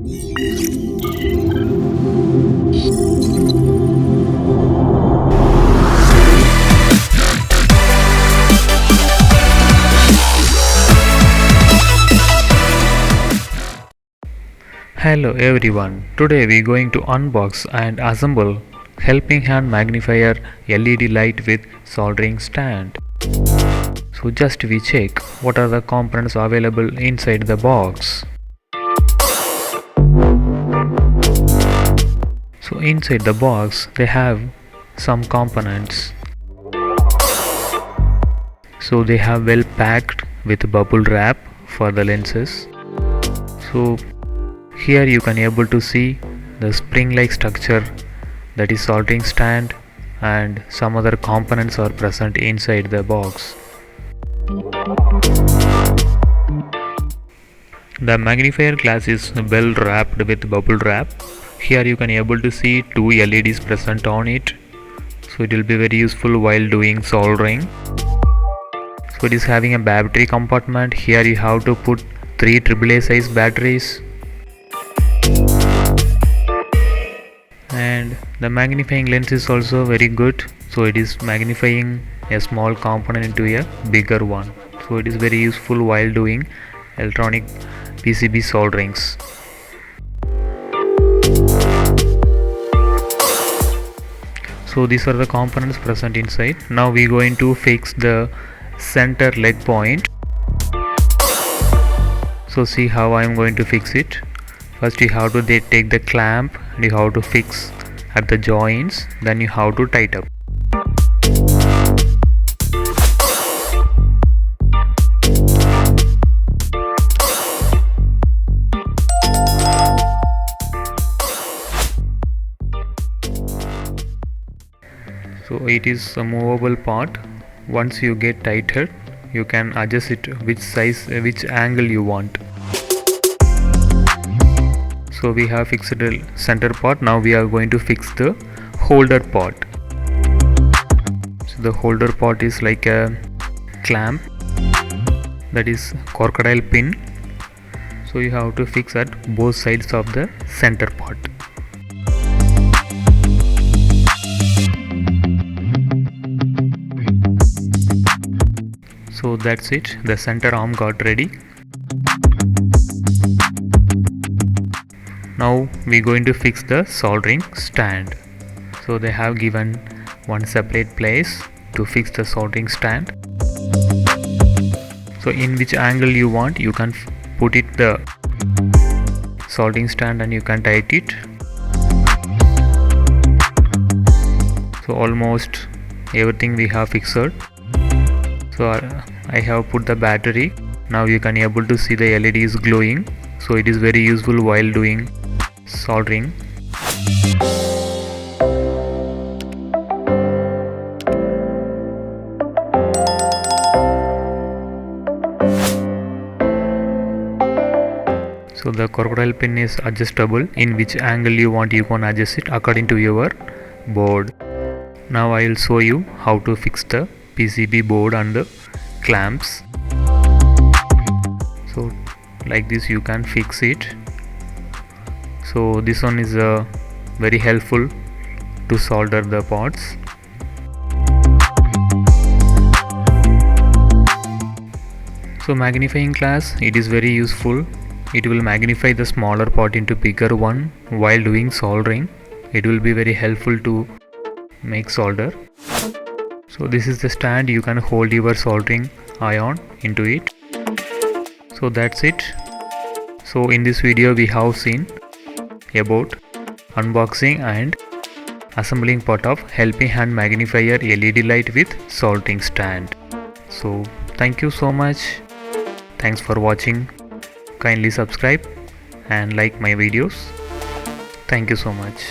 Hello everyone, today we are going to unbox and assemble Helping Hand Magnifier LED Light with Soldering Stand. So just we check what are the components available inside the box. So inside the box they have some components. So they have well packed with bubble wrap for the lenses. So here you can able to see the spring-like structure, that is soldering stand, and some other components are present inside the box. The magnifier glass is well wrapped with bubble wrap. Here you can able to see two LEDs present on it, so it will be very useful while doing soldering. So it is having a battery compartment. Here you have to put 3 AAA size batteries. And the magnifying lens is also very good, so it is magnifying a small component into a bigger one, so it is very useful while doing electronic PCB solderings. So these are the components present inside. Now we are going to fix the center leg point. So see how I am going to fix it. First you have to take the clamp and you have to fix at the joints, then you have to tighten up. So it is a movable part. Once you get tightened, you can adjust it which size, which angle you want. So we have fixed the center part. Now we are going to fix the holder part. So the holder part is like a clamp, that is crocodile pin. So you have to fix at both sides of the center part. So that's it, the center arm got ready. Now we are going to fix the soldering stand. So they have given one separate place to fix the soldering stand. So in which angle you want, you can put it the soldering stand and you can tighten it. So almost everything we have fixed. So I have put the battery. Now you can able to see the LED is glowing, so it is very useful while doing soldering. So the crocodile pin is adjustable. In which angle you want, you can adjust it according to your board. Now I will show you how to fix the PCB board and the clamps. So like this you can fix it. So this one is very helpful to solder the parts. So magnifying glass, it is very useful. It will magnify the smaller part into bigger one while doing soldering. It will be very helpful to make solder. So this is the stand, you can hold your soldering iron into it. So that's it. So in this video we have seen about unboxing and assembling part of Helping Hand Magnifier LED Light with soldering stand. So thank you so much. Thanks for watching. Kindly subscribe and like my videos. Thank you so much.